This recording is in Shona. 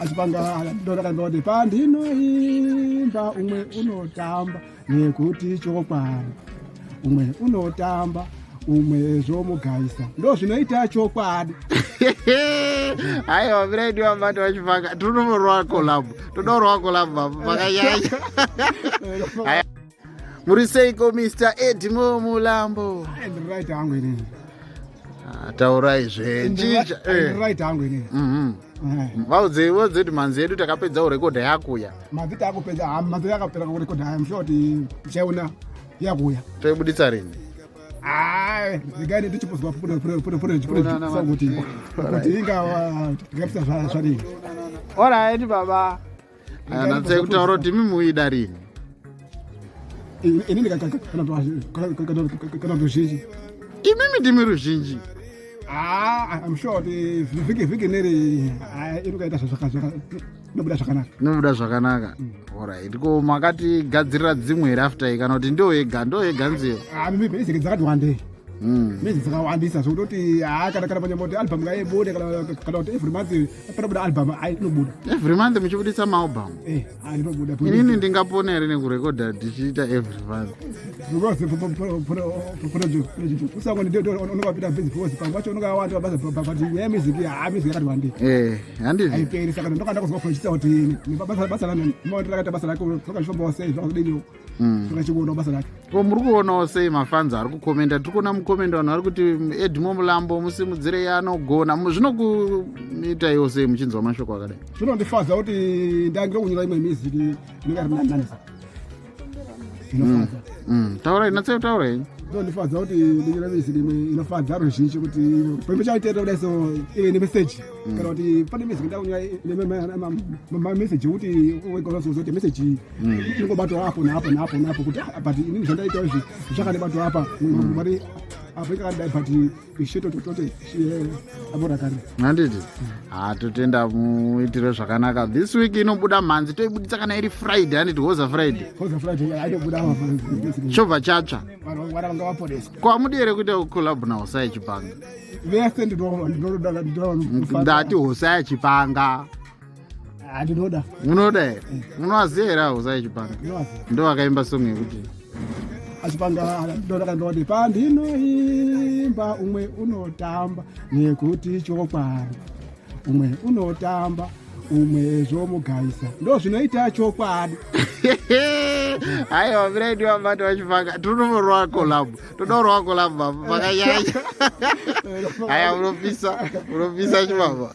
achipanga ndoti pandinoimba umwe unotamba nekuti chokwadi, umwe unotamba umwe zvomugaisa, ndo zvinoita chokwadi. Aiwa Fred wambati wachipanga tunomorwa collab, tudorwa collab pakanyanya. Muri seiko Mr. Edmo Mulambo? Right hangu ini. Taurai zvenjija. Right hangu ini. Vaudze kuti manzi edu takapedza urekodha yakuya. Manzi takapedza, manzi yakapera kurekodha, I'm sure kuti chauna yakuya. Toibuditsa rini? Zigani ndichipozwa kuti inga tikapisa zvadini. Alright baba. Anatse kutaura kuti mimuida rini? Inini kana ruzhinji. Imimi ndimi ruzhinji. I'm sure kuti vhiki neri inokaita nobuda zvakanaka. Nobuda zvakanaka. Alright. Ko makati gadzirira dzimwe rafter kana kuti ndo yega nziyo. Miziki dzakati wandei. Miziki dzakawandisa zvekutoti kana panyamboti album ngaibude kana kuti every month panobuda album inobuda. Every month muchibudisa maalbum. Inobuda. Inini ndingapona ere nekurekodha tichiita every month. Because usangwa ndio unokapita busy because pamwacho unokawanda basa but miziki yakati wandei. Handizvi. Aiperi saka ndokanda kuzwa kuchisa kuti basa lana mawandira kata basa lako zvakashomba sei zvakudini. Zvakachikuona basa lake. Ko muri kuonawo sei mafans ari kukomenta, tiri kuona mukomenda vanhu vari kuti Edmo Mulambo musimudzire yanogona, zvinokuita iwo sei muchinzwa mashoko akadai? Zvinondifadza kuti ndangire kunyora imwe miziki inenge iri mnanisa. Inofadza. Taurai natsei taurai. Zvinondifadza kuti ndinyora miziki inofadza ruzhinji kuti pamwe chaiteta kudai so ive nemessage kana kuti pane miziki ndakunyora message kuti ugonaso kuti message ingobatwa hapo napo kuti but inini zvandaita izvi zvakandibatwa apa mari Afrika kadai but ishito totote abora kare. Handiti? Totenda muitire zvakanaka. This week inobuda manzi toibuditsa kana iri Friday, handiti hoza Friday. Hoza Friday aitobuda apa. Chovha chatsva. Vanhu varanga vapodesa. Ko amudi ere kuita collab na Hosea Chipanga? Vese ndinoda ndati Hosea Chipanga. Ndinoda. Unoda ere? Unowaziva ere Hosea Chipanga? Ndo akaimba song yekuti achipanga ndoti pandinoimba umwe unotamba nekuti chokwadi, umwe unotamba umwe zvomugaisa, ndo zvinoita chokwadi. Aiwa Fred wambati wachipanga tunomorwa collab, tudorwa collab pakanyanya. Aya unopisa chibaba.